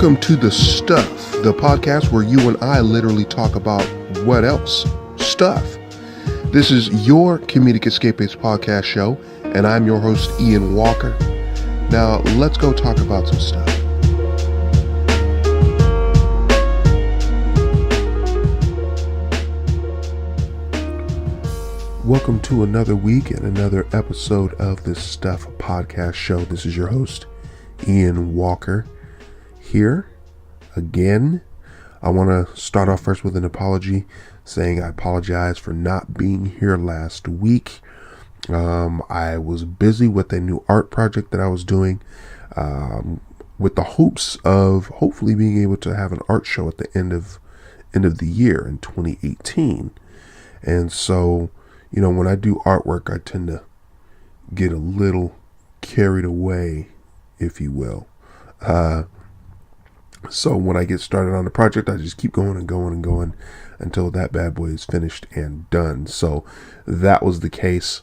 Welcome to The Stuff, the podcast where you and I literally talk about what else? Stuff. This is your Comedic Escapees podcast show, and I'm your host, Ian Walker. Now, let's go talk about some stuff. Welcome to another week and another episode of The Stuff podcast show. This is your host, Ian Walker. Here again. I want to start off first with an apology, saying I apologize for not being here last week. I was busy with a new art project that I was doing, with the hopes of hopefully being able to have an art show at the end of the year in 2018. And so, you know, when I do artwork, I tend to get a little carried away, if you will. So when I get started on the project, I just keep going and going and going until that bad boy is finished and done. So that was the case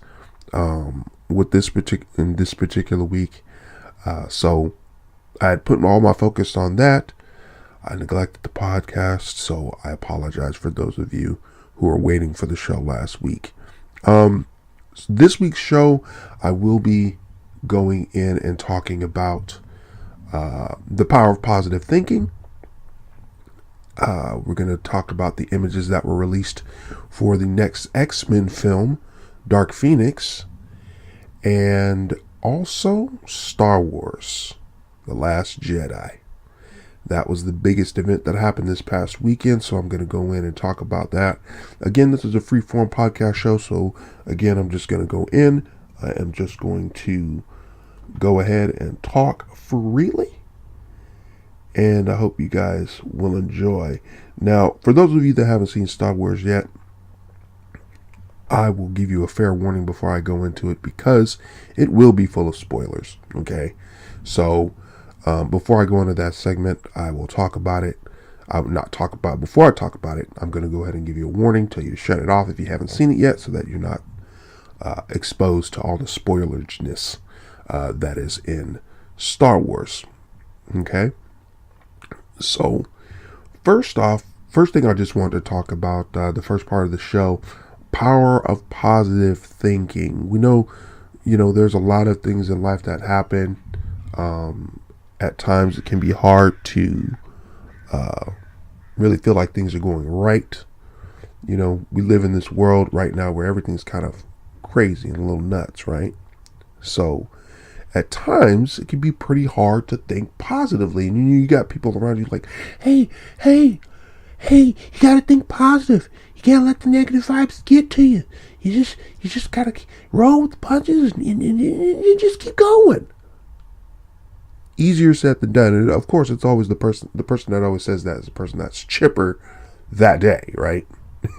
with this particular week. So I had put all my focus on that. I neglected the podcast, so I apologize for those of you who were waiting for the show last week. This week's show, I will be going in and talking about the power of positive thinking. We're going to talk about the images that were released for the next XMen film, Dark Phoenix, and also Star Wars, The Last Jedi. That was the biggest event that happened this past weekend, so I'm going to go in and talk about that. Again, this is a free-form podcast show, so again, I'm just going to go in. I am just going to go ahead and talk freely, and I hope you guys will enjoy. Now, for those of you that haven't seen Star Wars yet, I will give you a fair warning before I go into it, because it will be full of spoilers, okay? So, before I go into that segment, I will talk about it. Before I talk about it, I'm going to go ahead and give you a warning, tell you to shut it off if you haven't seen it yet, so that you're not exposed to all the spoilersness that is in Star Wars. Okay. So first thing I just want to talk about, the first part of the show, power of positive thinking. We know, there's a lot of things in life that happen. At times it can be hard to really feel like things are going right. We live in this world right now where everything's kind of crazy and a little nuts, right? So at times it can be pretty hard to think positively, and you got people around you like, hey, you gotta think positive. You can't let the negative vibes get to you. You just gotta roll with the punches and just keep going. Easier said than done. And of course, it's always the person that always says that is the person that's chipper that day, right?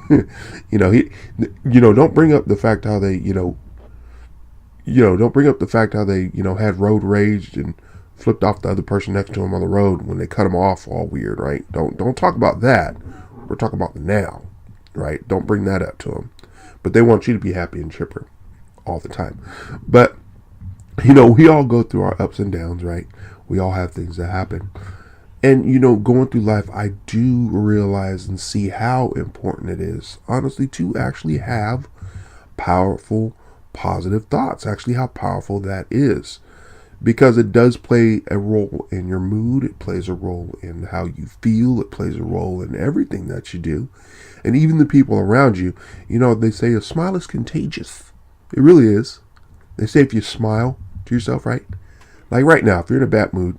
Don't bring up the fact how they, don't bring up the fact how they, had road rage and flipped off the other person next to him on the road when they cut him off all weird, right? Don't talk about that. We're talking about the now, right? Don't bring that up to them. But they want you to be happy and chipper all the time. But, we all go through our ups and downs, right? We all have things that happen. And, going through life, I do realize and see how important it is, honestly, to actually have powerful, positive thoughts, actually how powerful that is, because it does play a role in your mood. It plays a role in how you feel. It plays a role in everything that you do, and even the people around you. They say a smile is contagious. It really is. They say if you smile to yourself, right, like right now, if you're in a bad mood,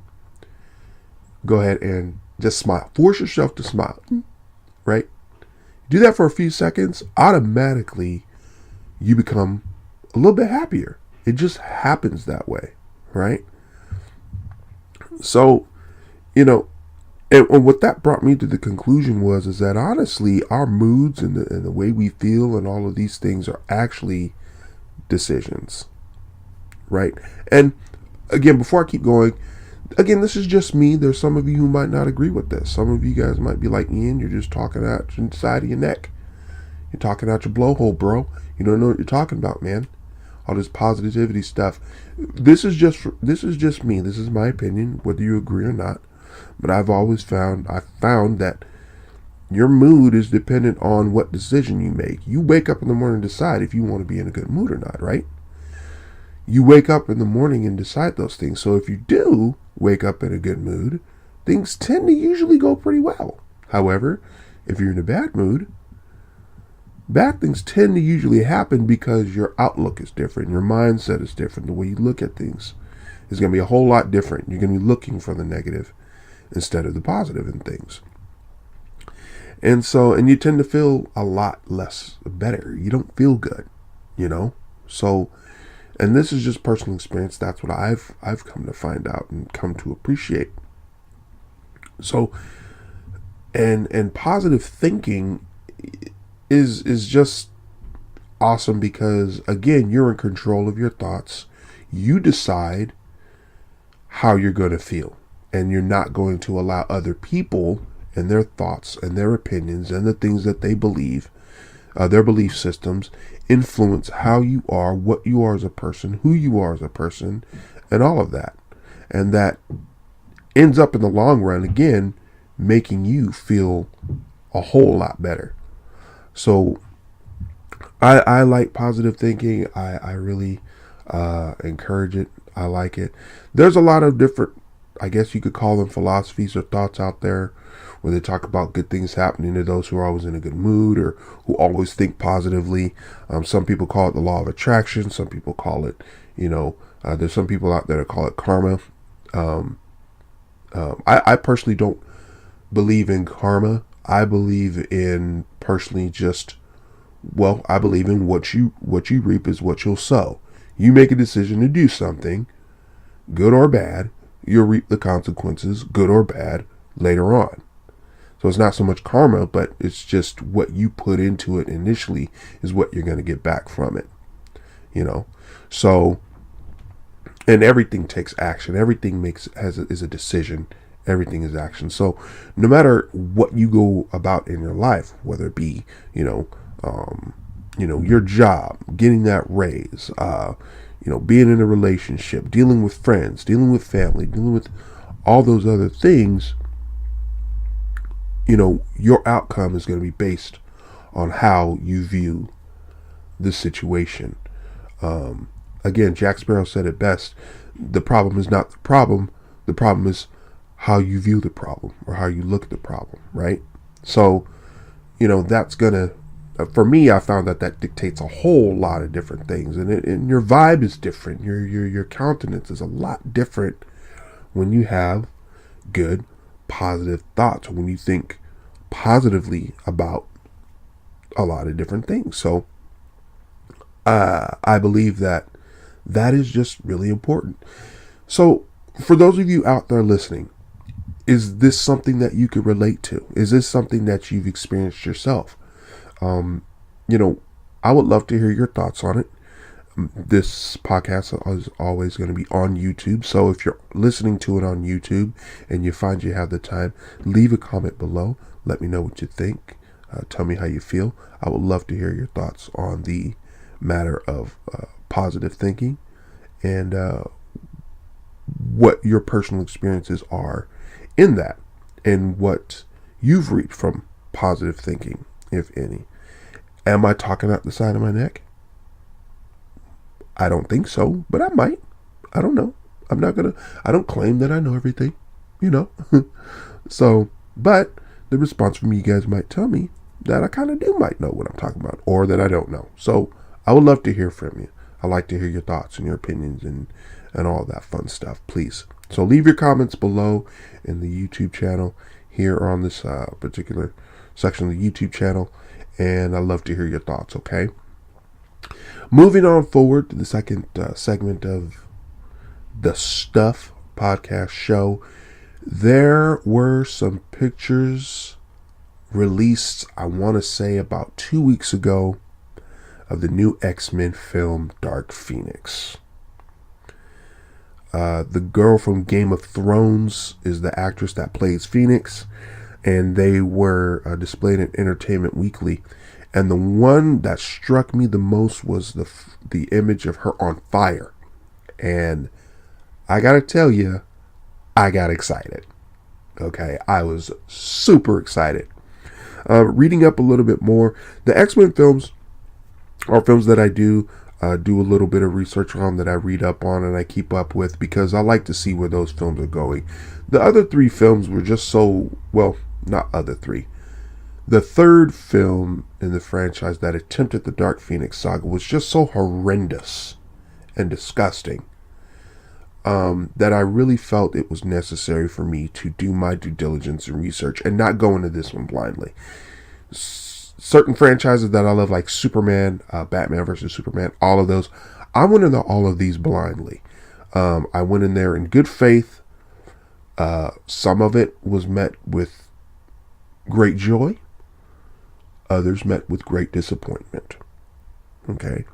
go ahead and just smile. Force yourself to smile, right? Do that for a few seconds, automatically you become a little bit happier. It just happens that way, right? So, and what that brought me to the conclusion is that honestly, our moods and the way we feel and all of these things are actually decisions, right? And again, before I keep going, this is just me. There's some of you who might not agree with this. Some of you guys might be like, Ian, you're just talking out the side of your neck. You're talking out your blowhole, bro. You don't know what you're talking about, man. All this positivity stuff. This is just me. This is my opinion, whether you agree or not. but I found that your mood is dependent on what decision you make. You wake up in the morning and decide if you want to be in a good mood or not, right? You wake up in the morning and decide those things. So if you do wake up in a good mood, things tend to usually go pretty well. However, if you're in a bad mood, bad things tend to usually happen because your outlook is different. Your mindset is different. The way you look at things is going to be a whole lot different. You're going to be looking for the negative instead of the positive in things. And you tend to feel a lot less better. You don't feel good, So, and this is just personal experience. That's what I've come to find out and come to appreciate. So, and positive thinking is just awesome because, again, you're in control of your thoughts. You decide how you're going to feel, and you're not going to allow other people and their thoughts and their opinions and the things that they believe, their belief systems, influence how you are, what you are as a person, who you are as a person, and all of that. And that ends up in the long run, again, making you feel a whole lot better. So I like positive thinking. I really encourage it. I like it. There's a lot of different, I guess you could call them philosophies or thoughts out there where they talk about good things happening to those who are always in a good mood or who always think positively. Some people call it the law of attraction. Some people call it, there's some people out there that call it karma. I personally don't believe in karma. I believe in personally I believe in what you reap is what you'll sow. You make a decision to do something, good or bad, you'll reap the consequences, good or bad, later on. So it's not so much karma, but it's just what you put into it initially is what you're going to get back from it. So, and everything takes action. Everything is a decision. Everything is action. So no matter what you go about in your life, whether it be, your job, getting that raise, being in a relationship, dealing with friends, dealing with family, dealing with all those other things, your outcome is going to be based on how you view the situation. Again, Jack Sparrow said it best. The problem is not the problem. The problem is how you view the problem or how you look at the problem, right? So, that's going to, for me, I found that dictates a whole lot of different things. And your vibe is different. Your countenance is a lot different when you have good, positive thoughts, when you think positively about a lot of different things. So I believe that is just really important. So for those of you out there listening, is this something that you could relate to? Is this something that you've experienced yourself? I would love to hear your thoughts on it. This podcast is always going to be on YouTube. So if you're listening to it on YouTube and you find you have the time, leave a comment below. Let me know what you think. Tell me how you feel. I would love to hear your thoughts on the matter of positive thinking and what your personal experiences are in that and what you've reaped from positive thinking, if any. Am I talking out the side of my neck? I don't think so, but I might. I don't know. I don't claim that I know everything, So, but the response from you guys might tell me that I kind of might know what I'm talking about or that I don't know. So I would love to hear from you. I like to hear your thoughts and your opinions and all that fun stuff, please. So leave your comments below in the YouTube channel here on this particular section of the YouTube channel. And I'd love to hear your thoughts, okay? Moving on forward to the second segment of the Stuff podcast show. There were some pictures released, I want to say about 2 weeks ago, of the new XMen film, Dark Phoenix. The girl from Game of Thrones is the actress that plays Phoenix, and they were displayed in Entertainment Weekly. And the one that struck me the most was the image of her on fire. And I gotta tell you, I got excited. Okay, I was super excited. Reading up a little bit more, the X-Men films are films that I do a little bit of research on, that I read up on and I keep up with, because I like to see where those films are going. The other three films were just so, well, not other three. The third film in the franchise that attempted the Dark Phoenix Saga was just so horrendous and disgusting that I really felt it was necessary for me to do my due diligence and research and not go into this one blindly. Certain franchises that I love, like Superman, Batman versus Superman, all of those, I went into all of these blindly. I went in there in good faith. Some of it was met with great joy. Others met with great disappointment. Okay.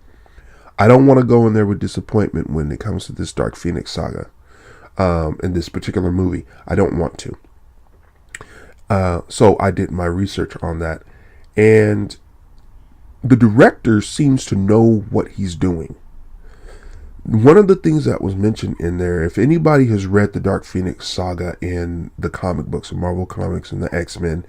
I don't want to go in there with disappointment when it comes to this Dark Phoenix Saga, in this particular movie. I don't want to. So I did my research on that. And the director seems to know what he's doing. One of the things that was mentioned in there, if anybody has read the Dark Phoenix Saga in the comic books, of Marvel Comics and the X-Men,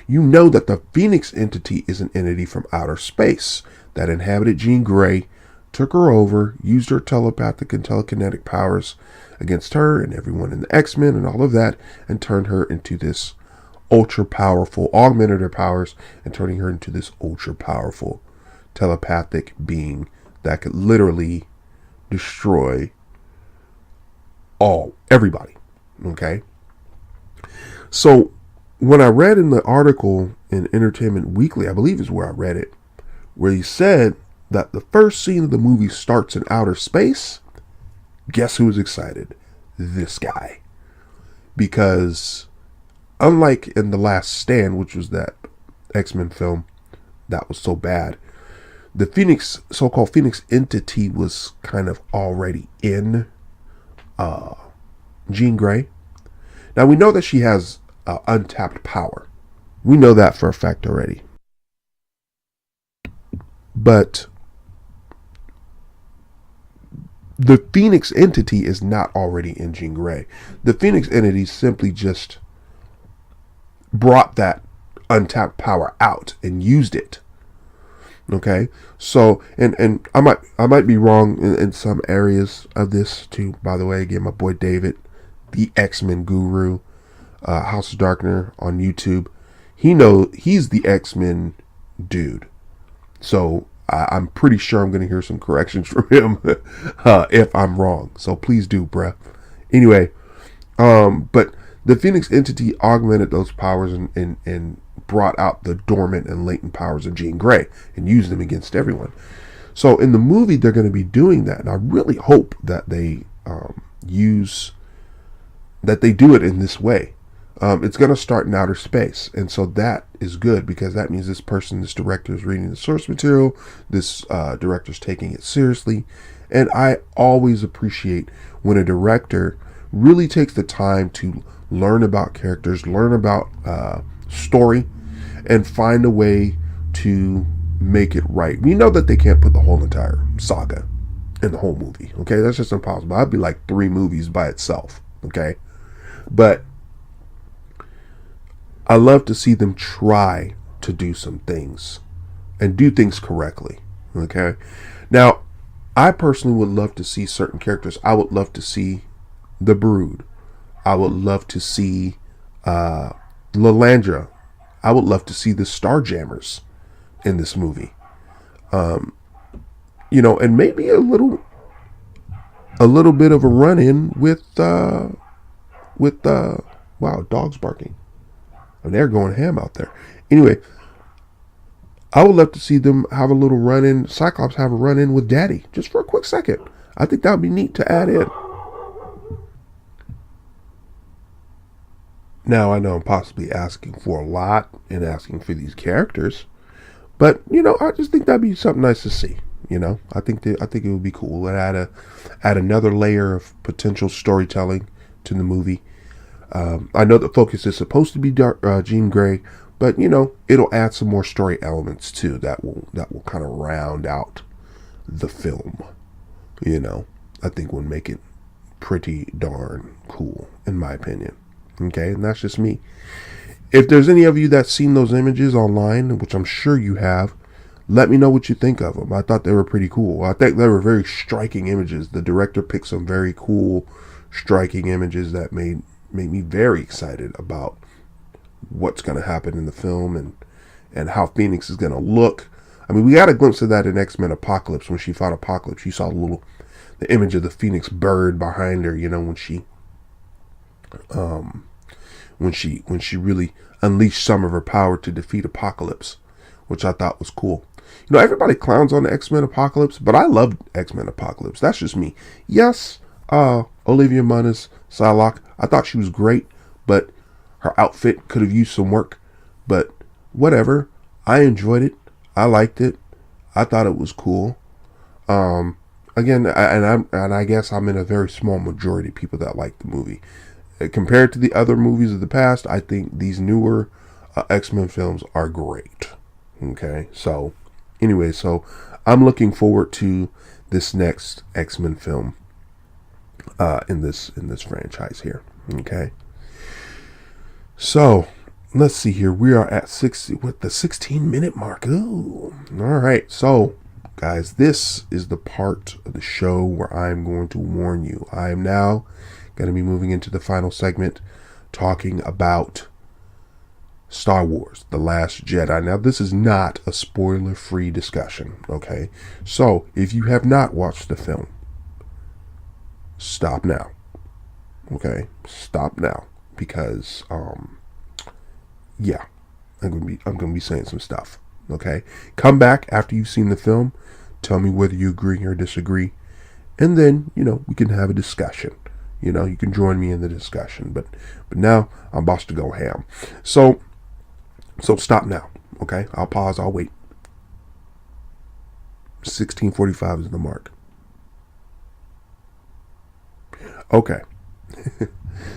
you know that the Phoenix entity is an entity from outer space that inhabited Jean Grey, took her over, used her telepathic and telekinetic powers against her and everyone in the X-Men and all of that, and turned her into this ultra powerful, augmented her powers and turning her into this ultra powerful telepathic being that could literally destroy everybody. Okay. So when I read in the article in Entertainment Weekly, I believe is where I read it, where he said that the first scene of the movie starts in outer space, guess who was excited? This guy. Because unlike in The Last Stand, which was that X-Men film that was so bad, the Phoenix, so-called Phoenix entity, was kind of already in Jean Grey. Now we know that she has untapped power. We know that for a fact already. But the Phoenix entity is not already in Jean Grey. The Phoenix entity simply just brought that untapped power out and used it. Okay, so and I might be wrong in some areas of this too. By the way, again, my boy David, the X-Men guru, House of Darkner on YouTube, he's the X-Men dude. So I'm pretty sure I'm going to hear some corrections from him if I'm wrong. So please do, bruh. Anyway, but the Phoenix entity augmented those powers and brought out the dormant and latent powers of Jean Grey and used them against everyone. So in the movie, they're going to be doing that, and I really hope that they do it in this way. It's going to start in outer space, and so that is good, because that means this director is reading the source material. This director's taking it seriously, and I always appreciate when a director really takes the time to learn about characters, learn about story, and find a way to make it right. We know that they can't put the whole entire saga in the whole movie. Okay, that's just impossible. That'd be like 3 movies by itself. Okay, but I love to see them try to do some things and do things correctly. Okay, now I personally would love to see certain characters. I would love to see the Brood. I would love to see Lilandra. I would love to see the Starjammers in this movie. And maybe a little bit of a run-in with wow, dogs barking. And they're going ham out there. Anyway, I would love to see them have a little run-in. Cyclops have a run-in with Daddy, just for a quick second. I think that would be neat to add in. Now, I know I'm possibly asking for a lot and asking for these characters, but I just think that'd be something nice to see. I think it would be cool to add another layer of potential storytelling to the movie. I know the focus is supposed to be Jean Grey, but it'll add some more story elements too that will kind of round out the film. I think will make it pretty darn cool, in my opinion. Okay, and that's just me. If there's any of you that's seen those images online, which I'm sure you have, let me know what you think of them. I thought they were pretty cool. I think they were very striking images. The director picked some very cool, striking images that made me very excited about what's going to happen in the film and how Phoenix is going to look. I mean, we got a glimpse of that in X-Men Apocalypse. When she fought Apocalypse, you saw the image of the Phoenix bird behind her, when she really unleashed some of her power to defeat Apocalypse, which I thought was cool. Everybody clowns on the X-Men Apocalypse, but I loved X-Men Apocalypse. That's just me. Yes, Olivia Munn's Psylocke, I thought she was great, but her outfit could have used some work. But whatever, I enjoyed it. I liked it. I thought it was cool. Again, I guess I'm in a very small majority of people that like the movie. Compared to the other movies of the past, I think these newer X-Men films are great. Okay, so anyway, so I'm looking forward to this next X-Men film in this franchise here. Okay, so let's see here. We are at 16-minute mark. Ooh, all right. So, guys, this is the part of the show where I'm going to warn you. I am now going to be moving into the final segment, talking about Star Wars: The Last Jedi. Now, this is not a spoiler-free discussion. Okay, so if you have not watched the film, stop now. Okay, stop now, because yeah, I'm gonna be saying some stuff. Okay, come back after you've seen the film, tell me whether you agree or disagree, and then we can have a discussion. You can join me in the discussion. But now I'm about to go ham. So stop now. Okay, I'll pause. I'll wait. 16:45 is the mark. Okay.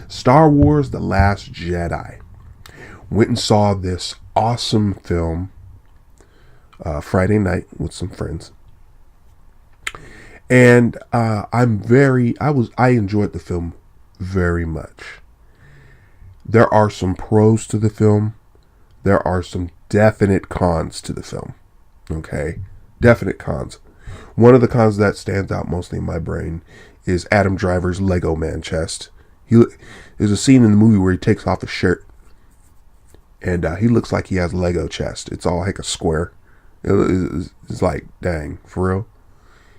Star Wars: The Last Jedi. Went and saw this awesome film Friday night with some friends. And I enjoyed the film very much. There are some pros to the film. There are some definite cons to the film. Okay? Definite cons. One of the cons that stands out mostly in my brain is Adam Driver's Lego man chest. There's a scene in the movie where he takes off his shirt and he looks like he has Lego chest. It's all like a square. It's like, dang, for real.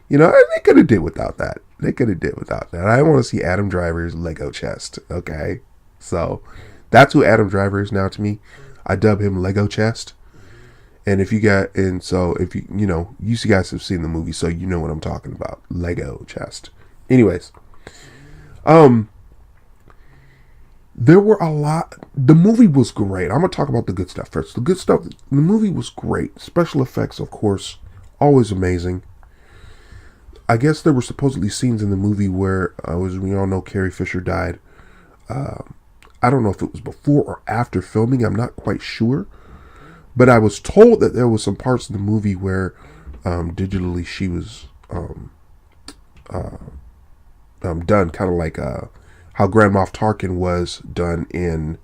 They could have did without that. I want to see Adam Driver's Lego chest. Okay, so that's who Adam Driver is now to me. I dub him Lego chest. And if you guys have seen the movie, so you know what I'm talking about. Lego chest. Anyways, there were a lot. The movie was great. I'm gonna talk about the good stuff first. The good stuff. The movie was great. Special effects, of course, always amazing. I guess there were supposedly scenes in the movie where, as we all know, Carrie Fisher died. I don't know if it was before or after filming. I'm not quite sure. But I was told that there was some parts in the movie where digitally she was done, kind of like how Grand Moff Tarkin was done in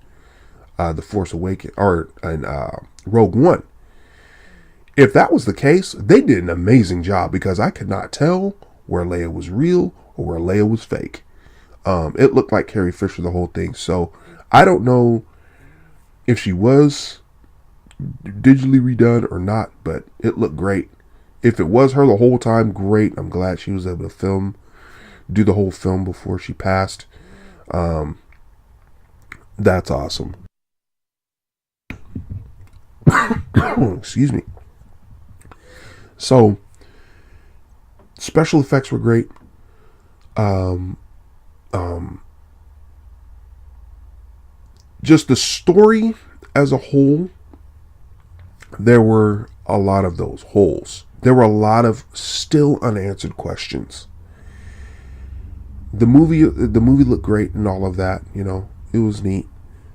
The Force Awakens, or in Rogue One. If that was the case, they did an amazing job, because I could not tell where Leia was real or where Leia was fake. It looked like Carrie Fisher the whole thing. So I don't know if she was digitally redone or not, but it looked great. If it was her the whole time, great. I'm glad she was able to do the whole film before she passed. That's awesome. Excuse me. So, special effects were great. Just the story as a whole, there were a lot of those holes. There were a lot of still unanswered questions. The movie looked great and all of that. It was neat.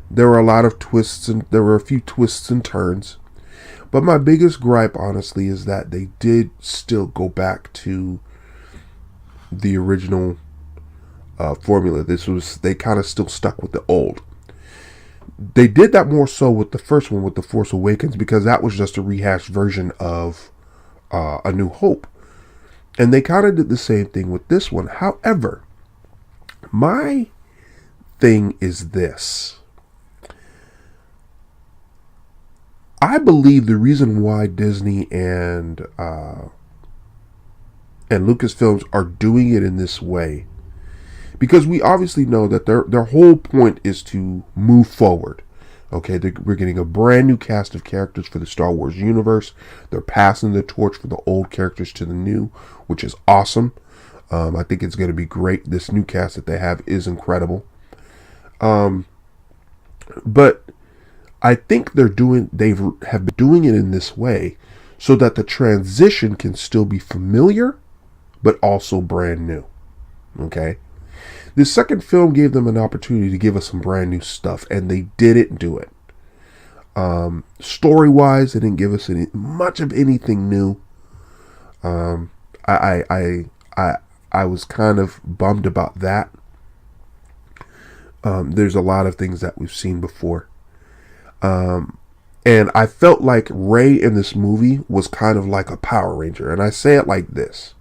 There were a lot of twists, and there were a few twists and turns. But my biggest gripe, honestly, is that they did still go back to the original formula. They kind of still stuck with the old. They did that more so with the first one, with The Force Awakens, because that was just a rehashed version of A New Hope. And they kind of did the same thing with this one. However, my thing is this. I believe the reason why Disney and Lucasfilms are doing it in this way, because we obviously know that their whole point is to move forward. Okay, we're getting a brand new cast of characters for the Star Wars universe. They're passing the torch from the old characters to the new, which is awesome. I think it's going to be great. This new cast that they have is incredible. But I think they have been doing it in this way so that the transition can still be familiar, but also brand new. Okay. The second film gave them an opportunity to give us some brand new stuff, and they didn't do it. Story-wise, they didn't give us much of anything new. I was kind of bummed about that. There's a lot of things that we've seen before. And I felt like Rey in this movie was kind of like a Power Ranger. And I say it like this.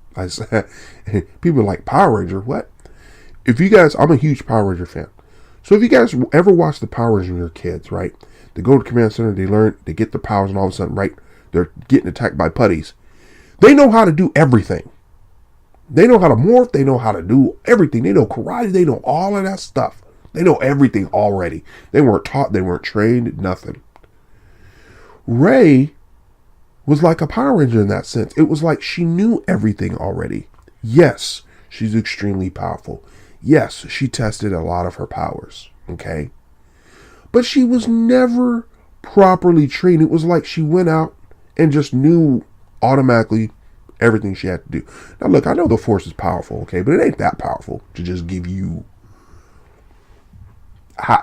People are like, Power Ranger? What? If you guys, I'm a huge Power Ranger fan. So if you guys ever watch the Power Rangers when you're kids, right? They go to the command center, they learn, they get the powers, and all of a sudden, right, they're getting attacked by putties. They know how to do everything. They know how to morph. They know how to do everything. They know karate. They know all of that stuff. They know everything already. They weren't taught. They weren't trained. Nothing. Rey was like a Power Ranger in that sense. It was like she knew everything already. Yes, she's extremely powerful. Yes, she tested a lot of her powers. Okay. But she was never properly trained. It was like she went out and just knew automatically everything she had to do. Now look, I know the Force is powerful, okay, but it ain't that powerful to just give you how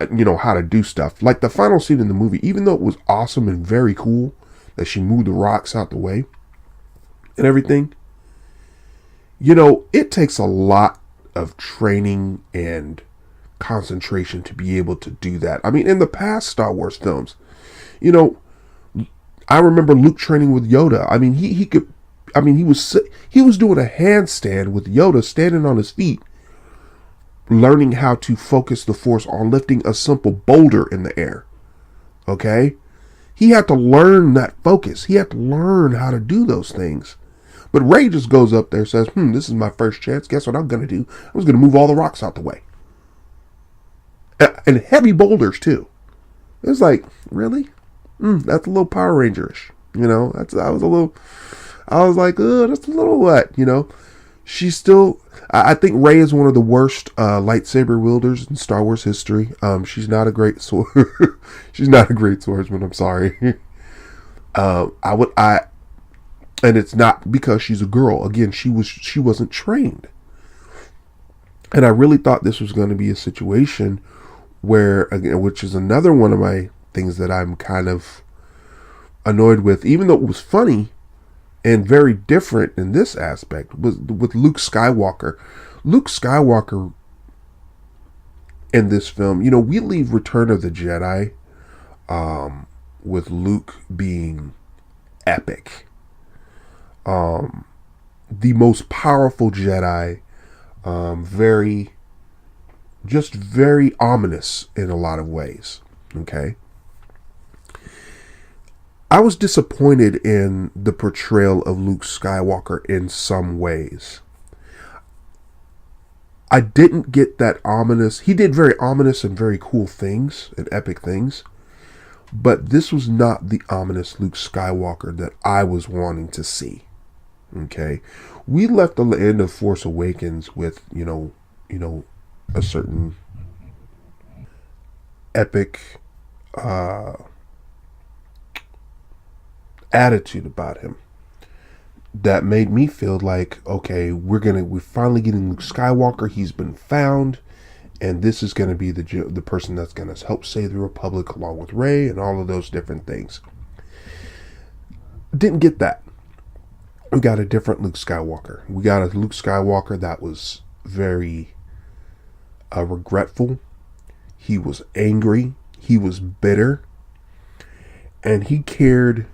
to do stuff. Like the final scene in the movie, even though it was awesome and very cool that she moved the rocks out the way and everything, it takes a lot of training and concentration to be able to do that. I mean, in the past Star Wars films, I remember Luke training with Yoda. I mean, he was doing a handstand with Yoda standing on his feet, learning how to focus the Force on lifting a simple boulder in the air. Okay? He had to learn that focus. He had to learn how to do those things. But Rey just goes up there and says, this is my first chance. Guess what I'm going to do? I was going to move all the rocks out the way. And heavy boulders, too. It's like, really? That's a little Power Ranger-ish. I was like, that's a little what, She's still, I think Rey is one of the worst lightsaber wielders in Star Wars history. She's not a great she's not a great swordsman, I'm sorry. And it's not because she's a girl. Again, she wasn't trained. And I really thought this was going to be a situation where, again, which is another one of my things that I'm kind of annoyed with, even though it was funny and very different in this aspect, was with Luke Skywalker. Luke Skywalker in this film, we leave Return of the Jedi with Luke being epic. The most powerful Jedi, very ominous in a lot of ways. Okay. I was disappointed in the portrayal of Luke Skywalker in some ways. I didn't get that ominous. He did very ominous and very cool things and epic things. But this was not the ominous Luke Skywalker that I was wanting to see. Okay. We left the end of Force Awakens with, a certain epic attitude about him that made me feel like, okay, we're finally getting Luke Skywalker. He's been found, and this is going to be the person that's going to help save the Republic along with Rey and all of those different things. Didn't get that. We got a different Luke Skywalker. We got a Luke Skywalker that was very regretful. He was angry. he was bitter, and he cared.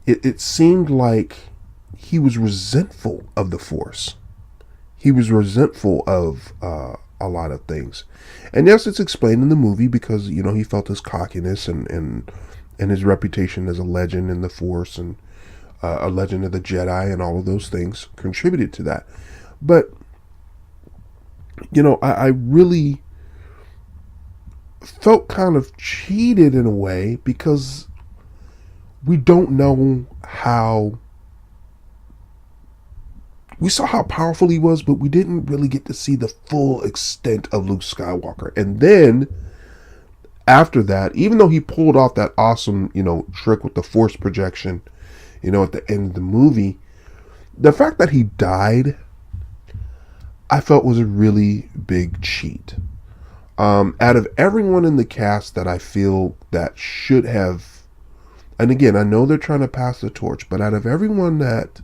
It seemed like he was resentful of the Force. He was resentful of a lot of things. And yes, it's explained in the movie because, he felt his cockiness and his reputation as a legend in the Force and a legend of the Jedi and all of those things contributed to that. But, I really felt kind of cheated in a way because we don't know how. We saw how powerful he was, but we didn't really get to see the full extent of Luke Skywalker. And then, after that, even though he pulled off that awesome, trick with the Force projection, at the end of the movie, the fact that he died, I felt was a really big cheat. Out of everyone in the cast that I feel that should have, and again, I know they're trying to pass the torch, but out of everyone that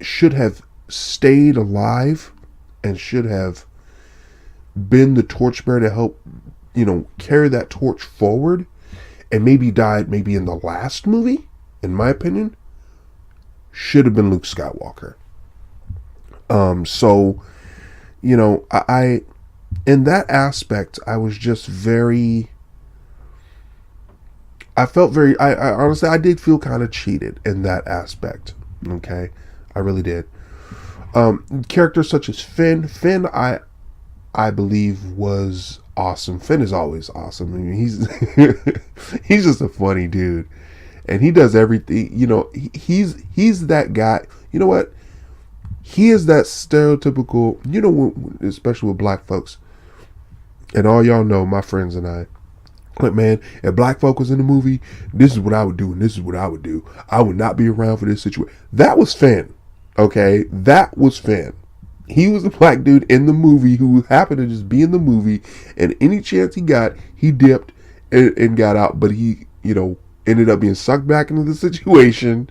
should have stayed alive and should have been the torchbearer to help, carry that torch forward, and maybe died maybe in the last movie, in my opinion, should have been Luke Skywalker. So, I in that aspect, I was just very, I felt very, I honestly, I did feel kind of cheated in that aspect. Okay. I really did. Characters such as Finn, I believe was awesome. Finn is always awesome. I mean, he's just a funny dude, and he does everything. He's that guy. You know what? He is that stereotypical. Especially with black folks, and all y'all know, my friends and I. Like, man, if black folk was in the movie, this is what I would do, and this is what I would do. I would not be around for this situation. That was Finn. Okay, that was Finn. He was the black dude in the movie who happened to just be in the movie, and any chance he got, he dipped and got out. But he, ended up being sucked back into the situation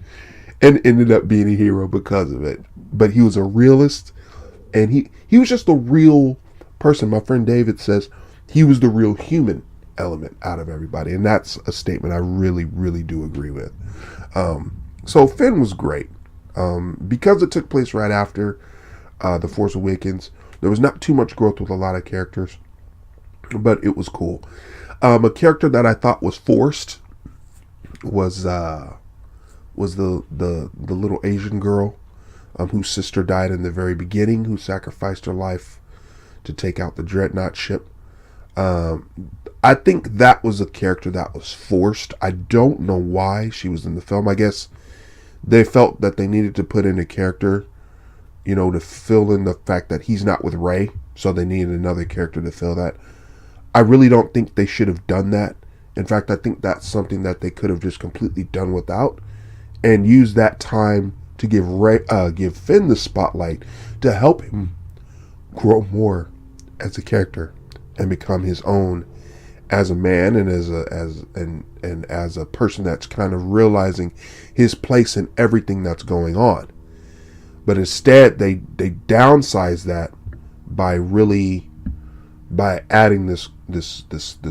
and ended up being a hero because of it. But he was a realist, and he was just a real person. My friend David says he was the real human element out of everybody, and that's a statement I really, really do agree with. So Finn was great. Because it took place right after The Force Awakens, there was not too much growth with a lot of characters, but it was cool. A character that I thought was forced was the little Asian girl whose sister died in the very beginning, who sacrificed her life to take out the Dreadnought ship. I think that was a character that was forced. I don't know why she was in the film. I guess they felt that they needed to put in a character, to fill in the fact that he's not with Rey, so they needed another character to fill that. I really don't think they should have done that. In fact, I think that's something that they could have just completely done without, and used that time to give Finn the spotlight to help him grow more as a character and become his own as a man and as a person that's kind of realizing his place in everything that's going on. But instead, they downsize that by adding this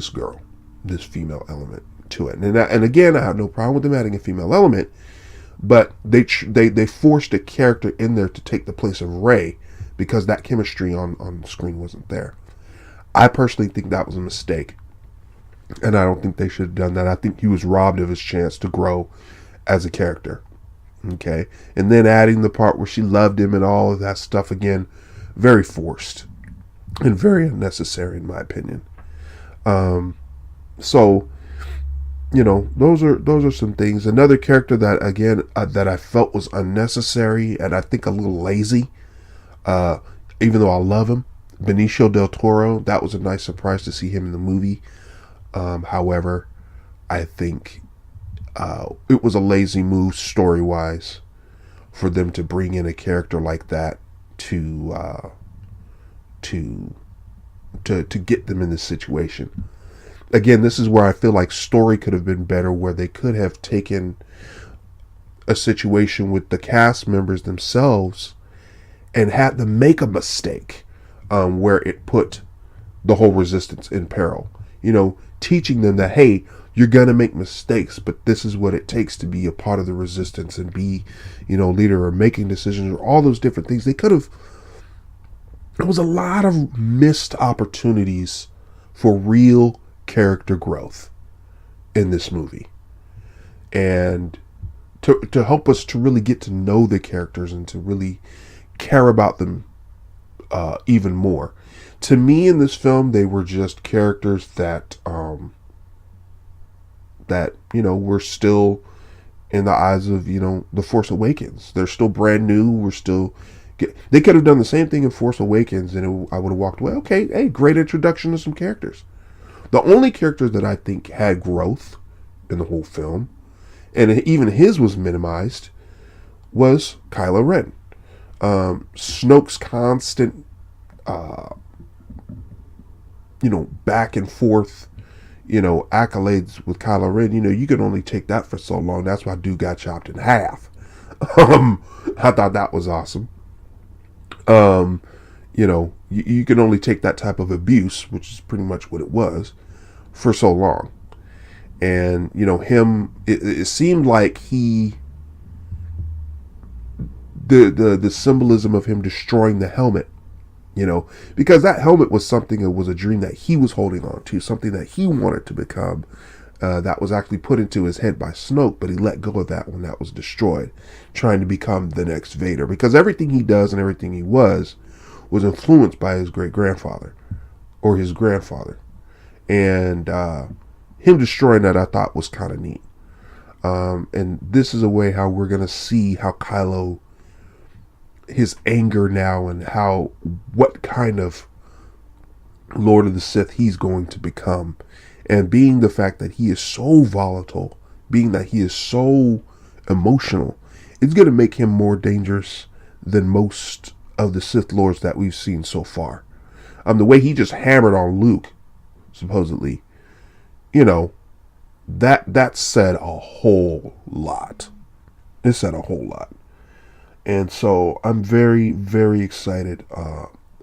girl, this female element to it. And again, I have no problem with them adding a female element, but they forced a character in there to take the place of Rey because that chemistry on the screen wasn't there. I personally think that was a mistake. And I don't think they should have done that. I think he was robbed of his chance to grow as a character. Okay. And then adding the part where she loved him and all of that stuff again, very forced and very unnecessary in my opinion. So, those are some things. Another character that again, that I felt was unnecessary and I think a little lazy, even though I love him, Benicio del Toro. That was a nice surprise to see him in the movie. However, I think it was a lazy move story-wise for them to bring in a character like that to get them in this situation. Again, this is where I feel like story could have been better, where they could have taken a situation with the cast members themselves and had them make a mistake where it put the whole resistance in peril. Teaching them that, hey, you're going to make mistakes, but this is what it takes to be a part of the resistance and be, leader, or making decisions, or all those different things. There was a lot of missed opportunities for real character growth in this movie. And to help us to really get to know the characters and to really care about them even more. To me, in this film, they were just characters that were still, in the eyes of, The Force Awakens. They're still brand new. They could have done the same thing in Force Awakens, and I would have walked away. Okay, hey, great introduction to some characters. The only characters that I think had growth in the whole film, and even his was minimized, was Kylo Ren. Snoke's constant, back and forth, accolades with Kylo Ren. You can only take that for so long. That's why dude got chopped in half. I thought that was awesome. You can only take that type of abuse, which is pretty much what it was, for so long. And, him, it seemed like the symbolism of him destroying the helmet, because that helmet was something, it was a dream that he was holding on to, something that he wanted to become, that was actually put into his head by Snoke, but he let go of that when that was destroyed, trying to become the next Vader, because everything he does and everything he was influenced by his great-grandfather, or his grandfather. And him destroying that, I thought, was kind of neat. And this is a way how we're going to see how Kylo, his anger now, and what kind of Lord of the Sith he's going to become. And being the fact that he is so volatile, being that he is so emotional, it's going to make him more dangerous than most of the Sith Lords that we've seen so far. The way he just hammered on Luke, supposedly, that said a whole lot. It said a whole lot. And so I'm very, very excited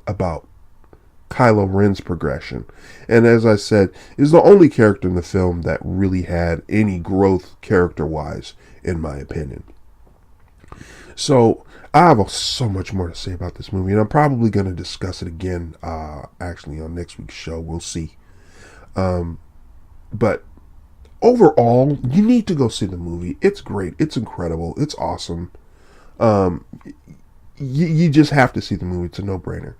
about Kylo Ren's progression. And as I said, is the only character in the film that really had any growth character-wise, in my opinion. So I have so much more to say about this movie, and I'm probably going to discuss it again, actually, on next week's show. We'll see. But overall, you need to go see the movie. It's great. It's incredible. It's awesome. You just have to see the movie. It's a no-brainer.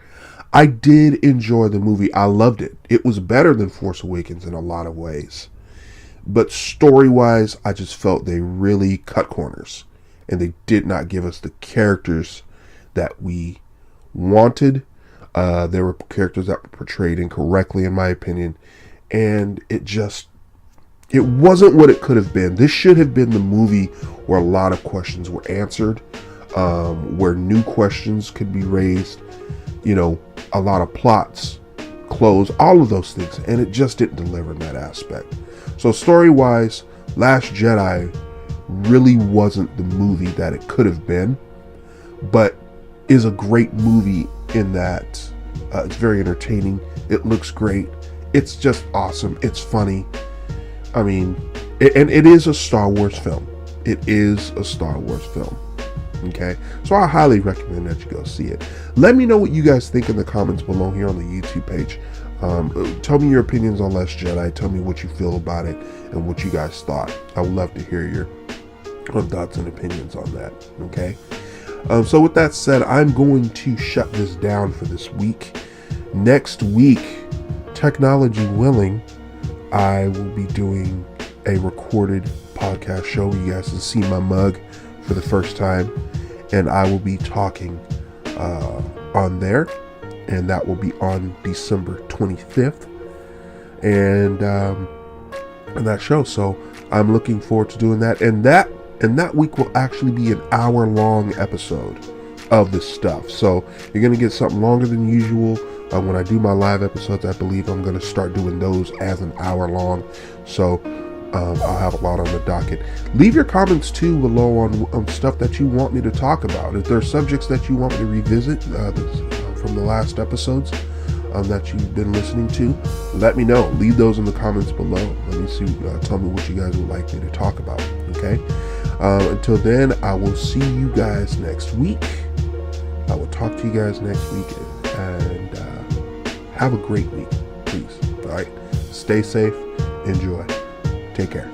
I did enjoy the movie. I loved it. It was better than Force Awakens in a lot of ways. But story-wise, I just felt they really cut corners. And they did not give us the characters that we wanted. There were characters that were portrayed incorrectly, in my opinion. And it wasn't what it could have been. This should have been the movie where a lot of questions were answered, where new questions could be raised, a lot of plots closed, all of those things, and it just didn't deliver in that aspect. So story-wise, Last Jedi really wasn't the movie that it could have been, but is a great movie in that it's very entertaining, it looks great, it's just awesome, it's funny. I mean, and it is a Star Wars film. It is a Star Wars film. Okay, so I highly recommend that you go see it. Let me know what you guys think in the comments below here on the YouTube page. Tell me your opinions on Last Jedi. Tell me what you feel about it and what you guys thought. I would love to hear your thoughts and opinions on that. Okay, so with that said, I'm going to shut this down for this week. Next week, technology willing, I will be doing a recorded podcast show. You guys can see my mug for the first time, and I will be talking on there, and that will be on December 25th, and that show. So I'm looking forward to doing that, and that week will actually be an hour-long episode of this stuff. So you're gonna get something longer than usual. When I do my live episodes, I believe I'm going to start doing those as an hour long. So I'll have a lot on the docket. Leave your comments too below on stuff that you want me to talk about. If there are subjects that you want me to revisit from the last episodes, that you've been listening to, let me know. Leave those in the comments below. Let me see. Tell me what you guys would like me to talk about. Okay. Until then, I will see you guys next week. I will talk to you guys next week, and have a great week, please. All right. Stay safe. Enjoy. Take care.